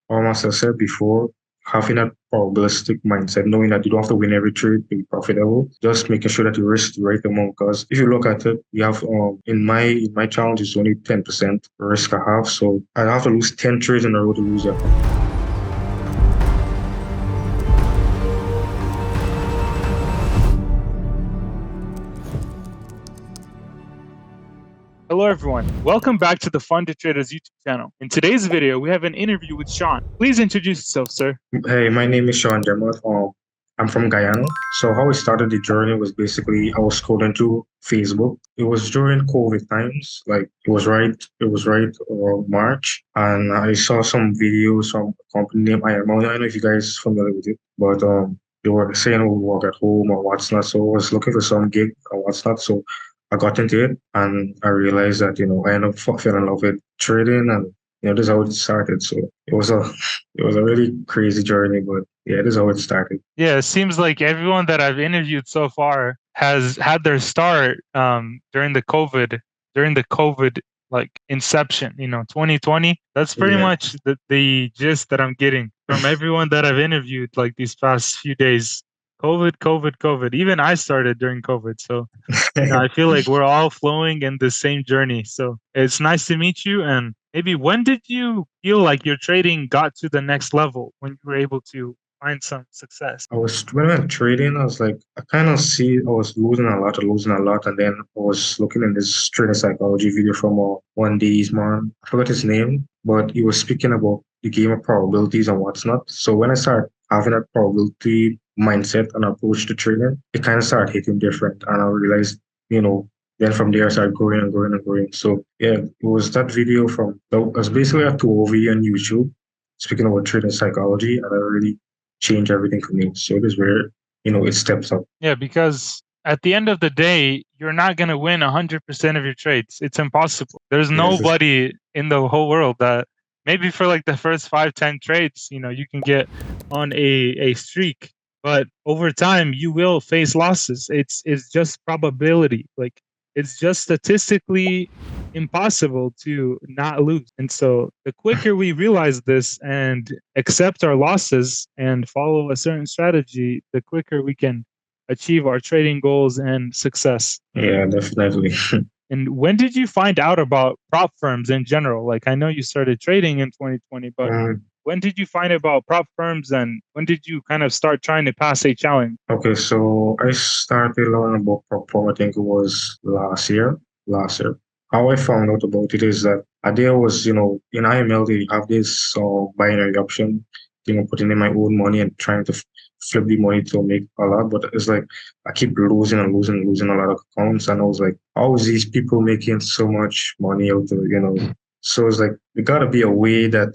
As I said before, having that probabilistic mindset, knowing that you don't have to win every trade to be profitable, just making sure that you risk the right amount. Because if you look at it, you have in my challenge it's only 10% risk I have, so I have to lose 10 trades in a row to lose that. Hello everyone, welcome back to the Funded Traders YouTube channel. In today's video, we have an interview with Shawn. Please introduce yourself, sir. Hey, my name is Shawn Jemmott. I'm from Guyana. So how I started the journey was basically I was scrolling through Facebook. It was during COVID times, like it was right around March, and I saw some videos from a company named IMO. I don't know if you guys familiar with it, but they were saying we work at home or what's not. So I was looking for some gig or what's not. So I got into it, and I realized that I ended up falling in love with trading, and this is how it started. So it was a it was a really crazy journey, but yeah, this is how it started. Yeah, it seems like everyone that I've interviewed so far has had their start during the COVID like inception, 2020. That's pretty Yeah. much the gist that I'm getting from everyone that I've interviewed like these past few days. COVID. Even I started during COVID. So I feel like we're all flowing in the same journey. So it's nice to meet you. And maybe when did you feel like your trading got to the next level when you were able to find some success? When I went trading, I was like, I kind of see I was losing a lot, and then I was looking in this trading psychology video from one Denis man. I forgot his name, but he was speaking about the game of probabilities and what's not. So when I started having that probability mindset and approach to trading, it kind of started hitting different, and I realized, you know. Then from there, I started growing and growing and growing. So yeah, it was that video that was basically a 2 on YouTube speaking about trading psychology, and I really change everything for me. So it is where, it steps up. Yeah, because at the end of the day, you're not going to win 100% of your trades. It's impossible. There's Yes, nobody in the whole world that maybe for like the first 5, 10 trades, you can get on a streak. But over time, you will face losses. It's just probability. Like it's just statistically impossible to not lose. And so the quicker we realize this and accept our losses and follow a certain strategy, the quicker we can achieve our trading goals and success. yeah, definitely. And when did you find out about prop firms in general? Like I know you started trading in 2020, but um, when did you find about prop firms and when did you kind of start trying to pass a challenge? okay, so I started learning about prop. I think it was last year. Last year. How I found out about it is that there was, in IML they have this binary option, putting in my own money and trying to flip the money to make a lot. But it's like I keep losing and losing and losing a lot of accounts, and I was like, how is these people making so much money out of. So it's like there gotta be a way that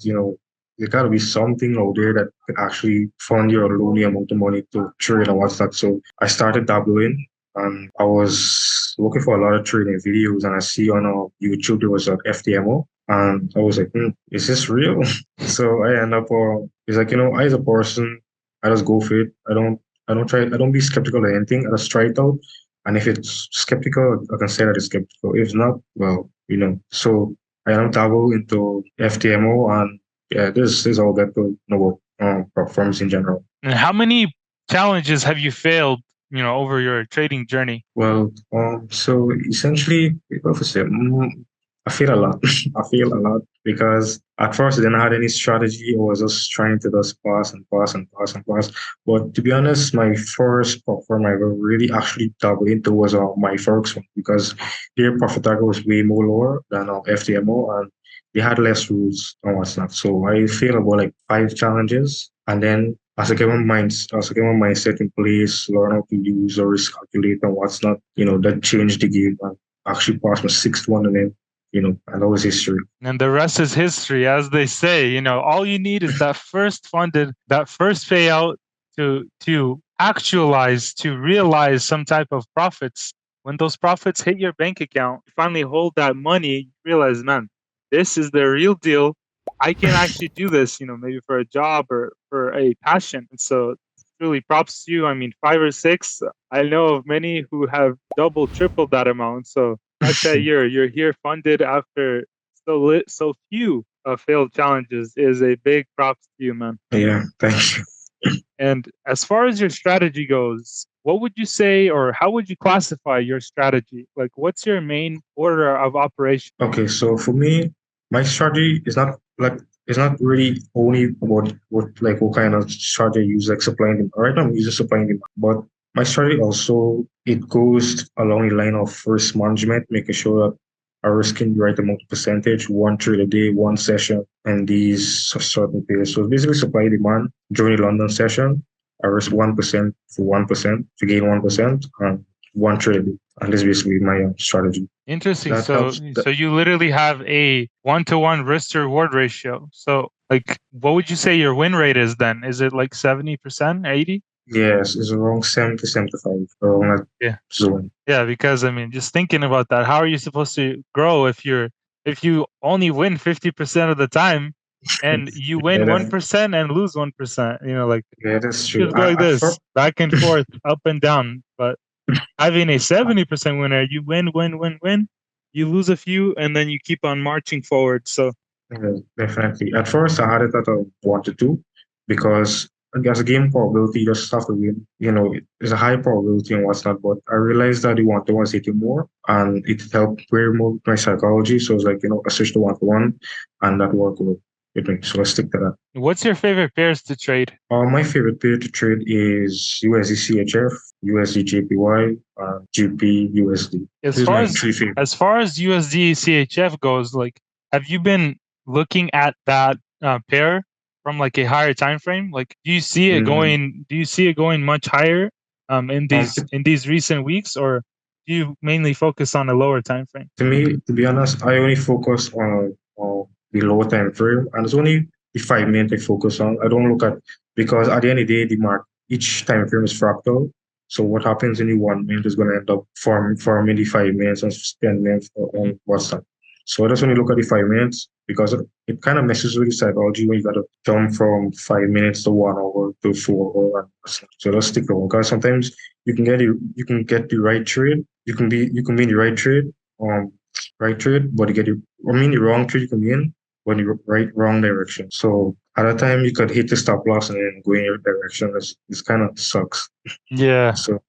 there gotta be something out there that could actually fund your lonely amount of money to trade and what's that. So I started dabbling, and I was looking for a lot of trading videos, and I see on YouTube there was an FTMO, and I was like, is this real? So I end up, it's like, I as a person, I just go for it. I don't be skeptical of anything. I just try it out. And if it's skeptical, I can say that it's skeptical. If not, well, so I am dabble into FTMO, and yeah, this is all that to know about prop firms in general. And how many challenges have you failed, over your trading journey? Well, so essentially, what to say, I feel a lot. I feel a lot because at first I didn't have any strategy. I was just trying to just pass and pass and pass and pass. But to be honest, my first platform I ever really actually doubled into was my first one because their profit target was way more lower than FTMO, and they had less rules and what's not. So I failed about like 5 challenges, and then as I get my mindset in place, learn how to use or risk calculate and what's not, that changed the game and actually passed my sixth one, and then and that was history. And the rest is history, as they say. All you need is that first payout to actualize, to realize some type of profits. When those profits hit your bank account, you finally hold that money, you realize, man, this is the real deal. I can actually do this, maybe for a job or for a passion. And so truly props to you. I mean, 5 or 6, I know of many who have double, tripled that amount. So the fact that you're here funded after so few failed challenges is a big props to you, man. Yeah, thank you. And as far as your strategy goes, what would you say, or how would you classify your strategy? Like, what's your main order of operation? Okay, so for me, my strategy is not like it's not really only about what kind of strategy I use, like supply and demand. Right now I'm using supply and demand, but my strategy also it goes along the line of risk management, making sure that I risking the right amount of percentage, one trade a day, one session, and these certain periods. So basically supply and demand during the London session, I risk 1% for 1% to gain 1% and one trade a day. And this is basically my strategy. Interesting. That So, helps. so you literally have a 1-to-1 risk to reward ratio. So, like, what would you say your win rate is then? Is it like 70%, 80? Yes, it's around 70, 75, around that Yeah. zone. Yeah, because I mean, just thinking about that, how are you supposed to grow if you only win 50% of the time and you Yeah, win 1% and lose 1%? Like yeah, that's true. just go like At first, this, back and forth, up and down. But having a 70% winner, you win, win, win, win, you lose a few, and then you keep on marching forward. So definitely. At first, I had it at a 1 to 2 because as a game probability, you just have to win. It's a high probability and what's not. But I realized that the 1 to 1 was hitting more, and it helped very more with my psychology. So it's like I switched to 1 to 1, and that worked well with me. So I stick to that. what's your favorite pairs to trade? My favorite pair to trade is USD CHF, USD JPY, GP USD. As These are far my as three favorite. as far as USD CHF goes, like, have you been looking at that pair from like a higher time frame? Like, do you see it Mm, going? Do you see it going much higher in um, these recent weeks, or do you mainly focus on a lower time frame? to me, to be honest, I only focus on the lower time frame, and it's only the 5 minute I focus on. I don't look at because at the end of the day, each time frame is fractal. So what happens in the 1 minute is going to end up forming the 5 minutes and 10 minutes Mhm. on what's that. So I just only look at the 5 minutes because it kind of messes with the psychology when you got to jump from 5 minutes to 1 hour to 4 hour. And what's not. So just stick to one because sometimes you can get the right trade. You can be in the right trade, but the wrong trade you can be in, but in the wrong direction. So at a time you could hit the stop loss and then go in your direction. It's kind of sucks. Yeah, So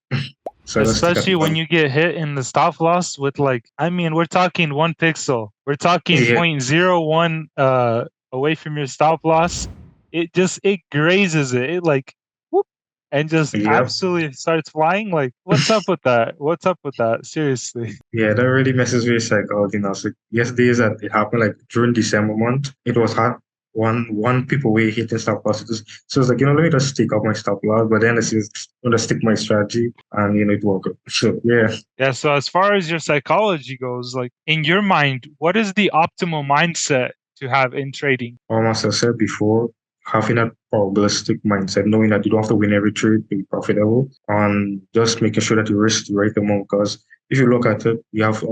so let's stick at especially when one. you get hit in the stop loss with, like, I mean, we're talking 1 pixel. We're talking Yeah, 0.01 away from your stop loss. It grazes it. It like whoop, and just yeah, absolutely starts flying. Like, what's up with that? What's up with that? Seriously. yeah. That really messes with your psychology now. So yesterday is that it happened like during December month. It was hot. One people away hitting stop losses. So it's like, let me just stick up my stop loss, but then it's just I'm gonna stick my strategy and it worked. So yeah. Yeah, so as far as your psychology goes, like, in your mind, what is the optimal mindset to have in trading? As I said before, having that probabilistic mindset, knowing that you don't have to win every trade to be profitable, and just making sure that you risk the right amount. Because if you look at it, you have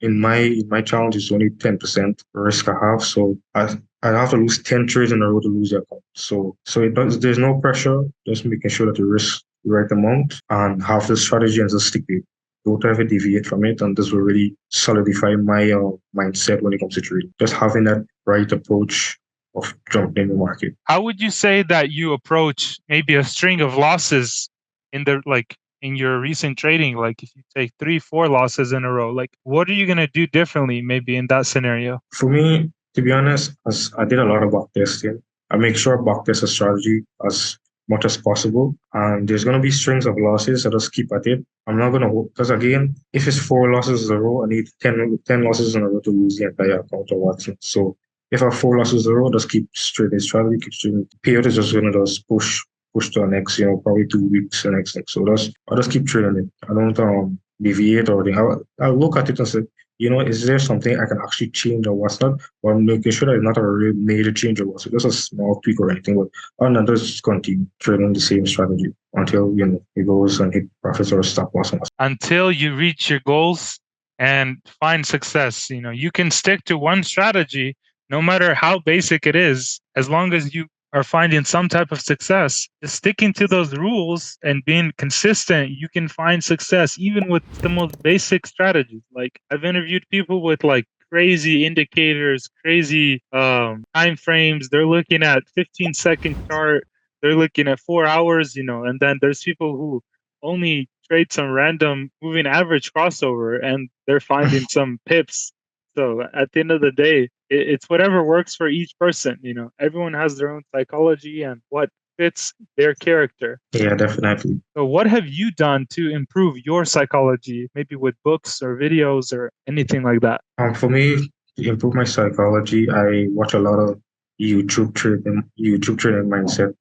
in my challenge it's only 10% risk I have, so I have to lose 10 trades in a row to lose the account. So there's no pressure. Just making sure that you risk the right amount and have the strategy and just stick to it. Don't ever deviate from it, and this will really solidify my mindset when it comes to trading. Just having that right approach of jumping in the market. How would you say that you approach maybe a string of losses in your recent trading? Like, if you take 3, 4 losses in a row, like, what are you gonna do differently maybe in that scenario? For me, to be honest, as I did a lot of back testing, I make sure I back test a strategy as much as possible. And there's gonna be strings of losses. I just keep at it. I'm not gonna hope because again, if it's 4 losses in a row, I need 10 losses in a row to lose the entire account or whatnot. So if I have 4 losses in a row, just keep straight in strategy, keep straight. Payout is just gonna just push to the next, probably 2 weeks the next thing. So I'll just keep trading it. I don't deviate or anything. I'll look at it and say, is there something I can actually change or what's not? Or I'm making sure that it's not a real major change or what's just a small tweak or anything. But other than that, just continue trading the same strategy until it goes and hit profits or stop loss. Until you reach your goals and find success. You can stick to one strategy no matter how basic it is, as long as you are finding some type of success. Just sticking to those rules and being consistent, you can find success even with the most basic strategies. Like, I've interviewed people with like crazy indicators, crazy time frames. They're looking at 15-second chart. They're looking at 4 hours, and then there's people who only trade some random moving average crossover and they're finding some pips. So at the end of the day, it's whatever works for each person. Everyone has their own psychology and what fits their character. Yeah, definitely. So what have you done to improve your psychology, maybe with books or videos or anything like that? For me, to improve my psychology, I watch a lot of YouTube training mindset,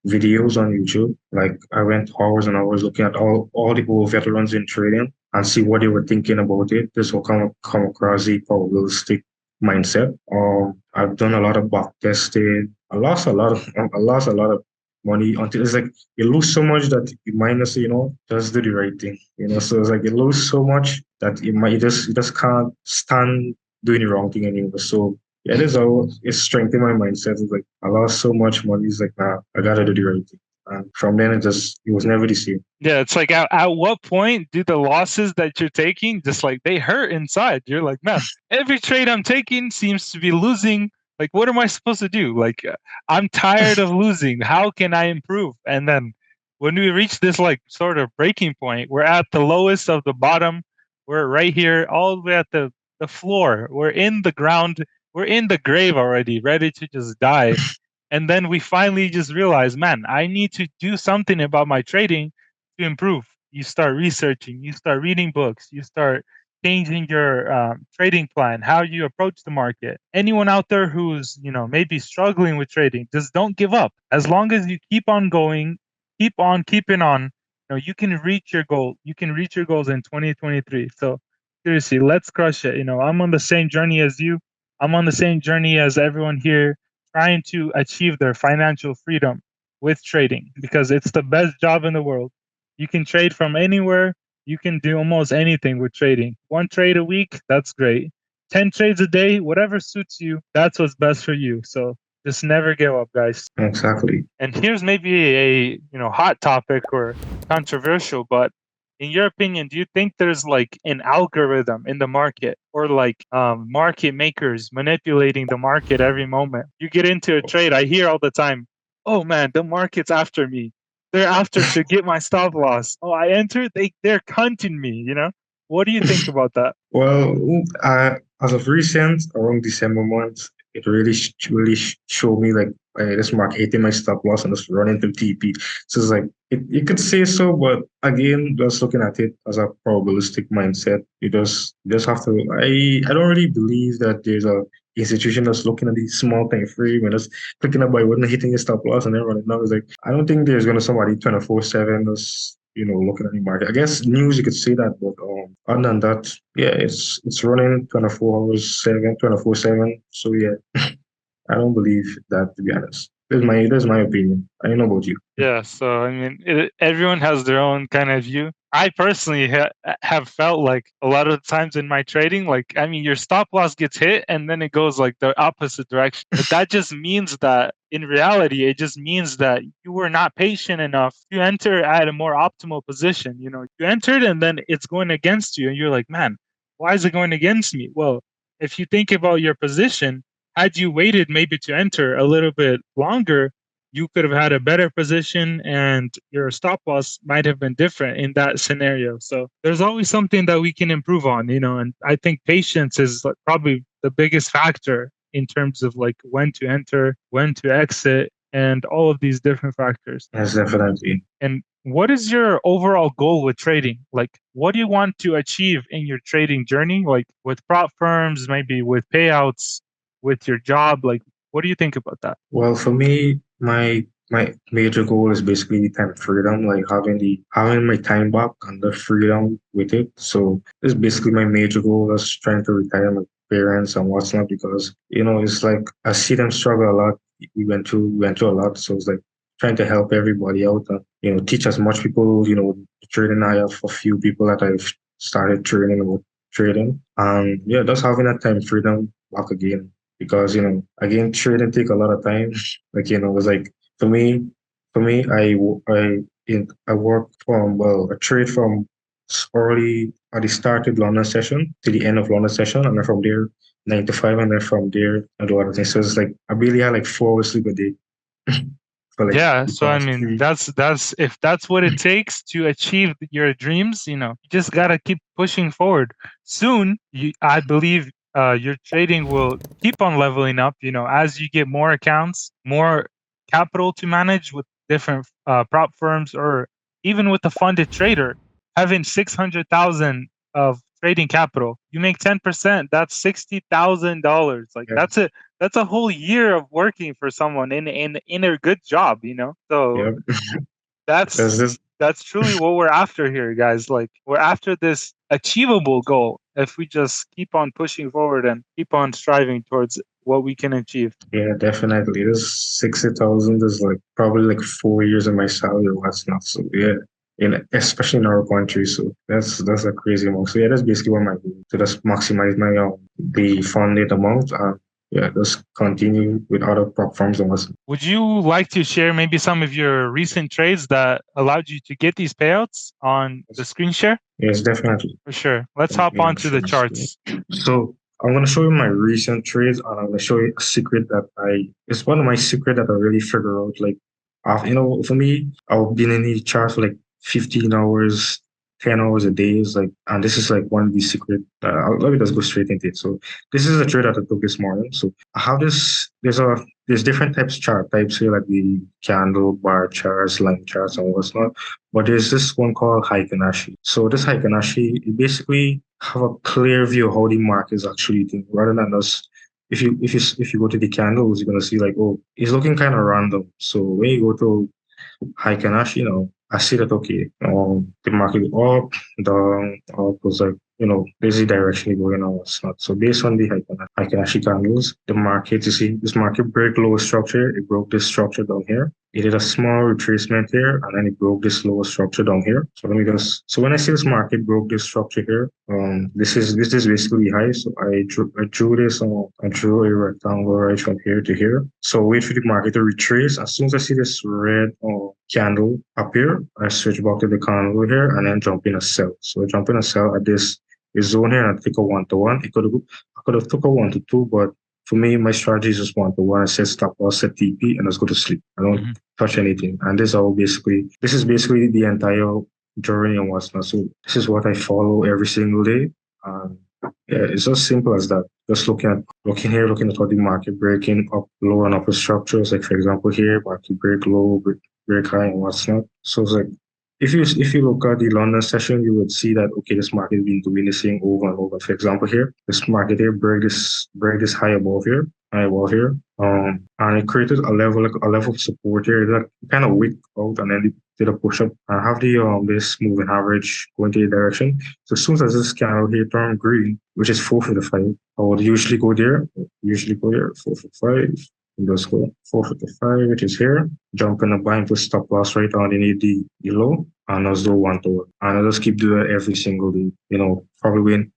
videos on YouTube. Like I went hours and hours looking at all the old veterans in trading and see what they were thinking about it. This will come across the probabilistic mindset. I've done a lot of back testing. I lost a lot of money until it's like you lose so much that you minus, just do the right thing. So it's like you lose so much that you just can't stand doing the wrong thing anymore. So yeah, it's strengthened my mindset. It's like I lost so much money. It's like nah, I gotta do the right thing. And from then it was never the same. Yeah, it's like at what point do the losses that you're taking just like they hurt inside? You're like, man, every trade I'm taking seems to be losing. Like, what am I supposed to do? Like, I'm tired of losing. How can I improve? And then when we reach this like sort of breaking point, we're at the lowest of the bottom. We're right here, all the way at the floor. We're in the ground. We're in the grave already, ready to just die. And then we finally just realize, man, I need to do something about my trading to improve. You start researching, you start reading books, you start changing your trading plan, how you approach the market. Anyone out there who's maybe struggling with trading, just don't give up. As long as you keep on going, keep on keeping on, you can reach your goal. You can reach your goals in 2023. So seriously, let's crush it. I'm on the same journey as you. I'm on the same journey as everyone here, trying to achieve their financial freedom with trading because it's the best job in the world. You can trade from anywhere. You can do almost anything with trading. 1 trade a week, that's great. 10 trades a day, whatever suits you, that's what's best for you. So just never give up, guys. Exactly. And here's maybe a hot topic or controversial, but in your opinion, do you think there's like an algorithm in the market or like market makers manipulating the market every moment? You get into a trade, I hear all the time, oh man, the market's after me. They're after to get my stop loss. Oh, I entered, they're hunting me, What do you think about that? Well, as of recent, around December month, it really showed me like this market hitting my stop loss and just running through TP. So it's like you could say so, but again, just looking at it as a probabilistic mindset, you just have to. I don't really believe that there's a institution that's looking at these small time frame and just clicking up by one hitting your stop loss and then running down. It's like I don't think there's gonna somebody 24/7 that's looking at the market. I guess news you could say that, but other than that, yeah, it's running 24 hours 7, 24/7. So yeah, I don't believe that, to be honest. That's my opinion. I don't know about you. Yeah, so I mean, everyone has their own kind of view. I personally have felt like a lot of times in my trading, like, I mean, your stop loss gets hit and then it goes like the opposite direction. But that just means that in reality, it just means that you were not patient enough to enter at a more optimal position. You entered and then it's going against you, and you're like, man, why is it going against me? Well, if you think about your position, had you waited maybe to enter a little bit longer, you could have had a better position and your stop loss might have been different in that scenario. So there's always something that we can improve on, and I think patience is like probably the biggest factor in terms of like when to enter, when to exit, and all of these different factors. Yes, definitely. And what is your overall goal with trading? Like, what do you want to achieve in your trading journey? Like with prop firms, maybe with payouts, with your job? Like, what do you think about that? Well, for me, my major goal is basically the time freedom, like having my time back and the freedom with it. So it's basically my major goal is trying to retire my parents and what's not because it's like I see them struggle a lot. We went through a lot, so it's like trying to help everybody out and teach as much people. Trading. I have a few people that I've started training about trading, and yeah, just having that time freedom back again because again trading take a lot of time. Like it's like for me I work from I trade from early at the start of London session to the end of London session, and then from there 9 to 5, and then from there I do other things. So it's like I barely had like 4 hours sleep a day for like Yeah, the so I past mean, three. that's if that's what it takes to achieve your dreams, you know, you just gotta keep pushing forward. Soon, I believe your trading will keep on leveling up, you know, as you get more accounts, more capital to manage with different prop firms, or even with a funded trader, having 600,000 of trading capital. You make 10%, that's $60,000. Like Yeah, that's a whole year of working for someone in a good job, you know. So yeah. There's that's this. that's truly what we're after here, guys. Like we're after this achievable goal if we just keep on pushing forward and keep on striving towards what we can achieve. Yeah, definitely. This 60,000 is like probably like 4 years of my salary or what's not. So yeah, especially in our country. So that's a crazy amount. So yeah, that's basically what my goal to just maximize my the funded amount, and yeah, just continue with other platforms and what's. Would you like to share maybe some of your recent trades that allowed you to get these payouts on the screen share? Yes, definitely. For sure. Let's Let hop me on to the share screen. charts. So I'm gonna show you my recent trades, and I'm gonna show you a secret that it's one of my secret that I really figure out. Like, for me, I've been in the chart for like 15 hours, 10 hours a day. Is like, and this is like one of the secret. Let me just go straight into it. So this is a trade that I took this morning. So I have this. There's different chart types here, like the candle, bar charts, line charts, and whatnot. But there's this one called Heikinashi. So this Heikinashi, it basically have a clear view of how the market is actually doing, rather than us. If you go to the candles, you're gonna see like, oh, it's looking kind of random. So when you go to Heikinashi, I see that okay, the market up, down, up was like, there's a direction going on, what's not. So based on the Heikinashi candles, the market, you see, this market break lower structure, it broke this structure down here. It did a small retracement here, and then it broke this lower structure down here. So let me just. So when I see this market broke this structure here, this is basically high. So I drew this. I drew a rectangle right from here to here. So wait for the market to retrace. As soon as I see this red candle appear, I switch back to the candle here and then jump in a sell. So I jump in a sell at this zone here and I take a 1 to 1. I could have took a 1 to 2, but for me, my strategy is just 1 to 1. I set stop loss, set TP, and let's go to sleep. I don't Mhm. touch anything. And this is basically the entire journey and what's not. So this is what I follow every single day. Um, yeah, it's as simple as that. Just looking here, looking at how the market breaking up low and upper structures. Like for example here, market break low, break high, and what's not. So it's like if you look at the London session, you would see that okay, this market has been doing this thing over and over. For example, here, this market here break this high above here, and it created a level of support here that kind of wick out, and then it did a push up and have the this moving average going to the direction. So as soon as this candle here turned green, which is 455, I would usually go there 455. Let's go 455, which is here. Jump in a buy into stop loss right underneath the low, and let's do 1 to 1. And I'll just keep doing it every single day. Probably win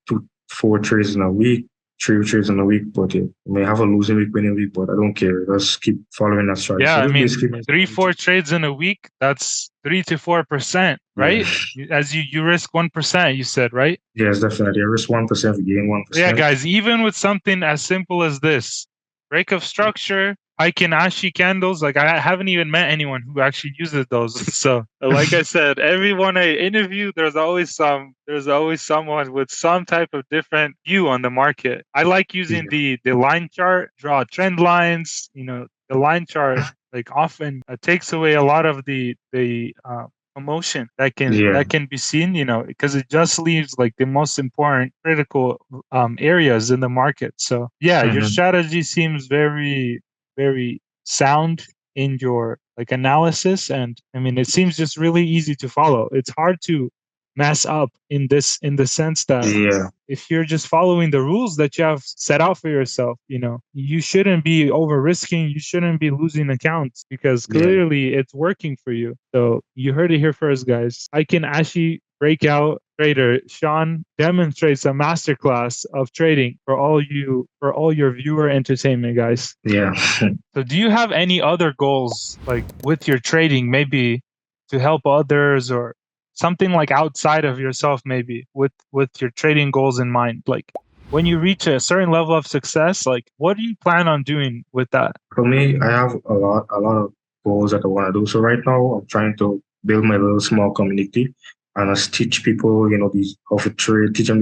4 trades in a week, 3 trades in a week, but yeah, I may have a losing week, winning week, but I don't care. Just keep following that strategy. Yeah, So I this is mean, basically my three, strategy. 4 trades in a week, that's 3 to 4%, Yeah. right? As you risk 1%, you said, right? Yes, definitely. I risk 1%, gain Yeah, 1%. guys, even with something as simple as this, break of structure, Ashi candles, like I haven't even met anyone who actually uses those. So, like I said, everyone I interview, there's always someone with some type of different view on the market. I like using Yeah. the line chart, draw trend lines. You know, the line chart like often takes away a lot of the emotion that can Yeah. that can be seen, you know, because it just leaves like the most important critical areas in the market. So yeah, your Hmm. strategy seems very sound in your like analysis, and I mean it seems just really easy to follow. It's hard to mess up in the sense that Yeah. if you're just following the rules that you have set out for yourself, you know, you shouldn't be over risking, you shouldn't be losing accounts because Yeah. clearly it's working for you. So you heard it here first, guys. I can actually breakout trader Shawn demonstrates a masterclass of trading for all your viewer entertainment, guys. Yeah. So do you have any other goals like with your trading, maybe to help others or something like outside of yourself, maybe with your trading goals in mind. Like when you reach a certain level of success, like what do you plan on doing with that? For me, I have a lot of goals that I want to do. So right now, I'm trying to build my little small community and I teach people, these how to trade, teach them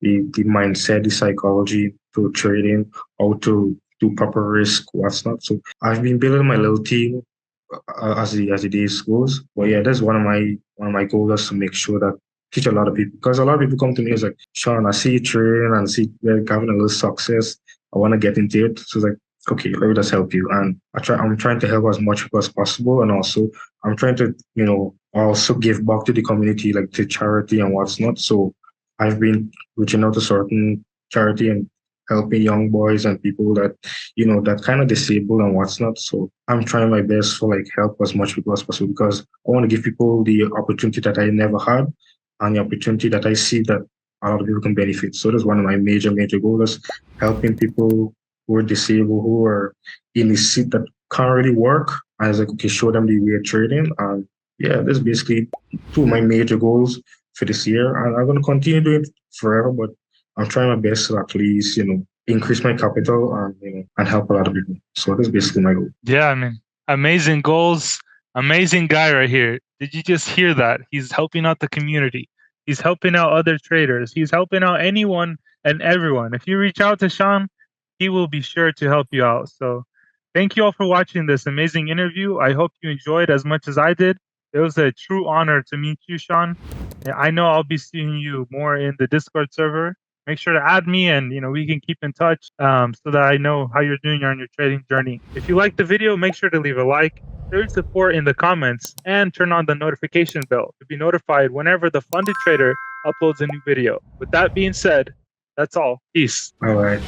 the mindset, the psychology to trading, how to do proper risk, what's not. So I've been building my little team as the days goes. But yeah, that's one of my goals is to make sure that teach a lot of people because a lot of people come to me and like, Shawn, I see you trading and see you're having a little success. I want to get into it. So it's like, okay, let me just help you. And I'm trying to help as much as possible. And also I'm trying to, also give back to the community, like to charity and what's not. So I've been reaching out to certain charity and helping young boys and people that, that kind of disabled and what's not. So I'm trying my best to like help as much people as possible because I want to give people the opportunity that I never had and the opportunity that I see that a lot of people can benefit. So that's one of my major goals, helping people who are disabled, who are in a seat that can't really work. I was like, okay, show them the way of trading. And yeah, that's basically two of my major goals for this year. And I'm going to continue doing it forever, but I'm trying my best to at least, increase my capital and, and help a lot of people. So that's basically my goal. Yeah, I mean, amazing goals, amazing guy right here. Did you just hear that? He's helping out the community. He's helping out other traders. He's helping out anyone and everyone. If you reach out to Shawn, he will be sure to help you out. So thank you all for watching this amazing interview. I hope you enjoyed as much as I did. It was a true honor to meet you, Shawn. I know I'll be seeing you more in the Discord server. Make sure to add me and we can keep in touch so that I know how you're doing on your trading journey. If you liked the video, make sure to leave a like, show your support in the comments, and turn on the notification bell to be notified whenever the Funded Trader uploads a new video. With that being said, that's all. Peace. All right.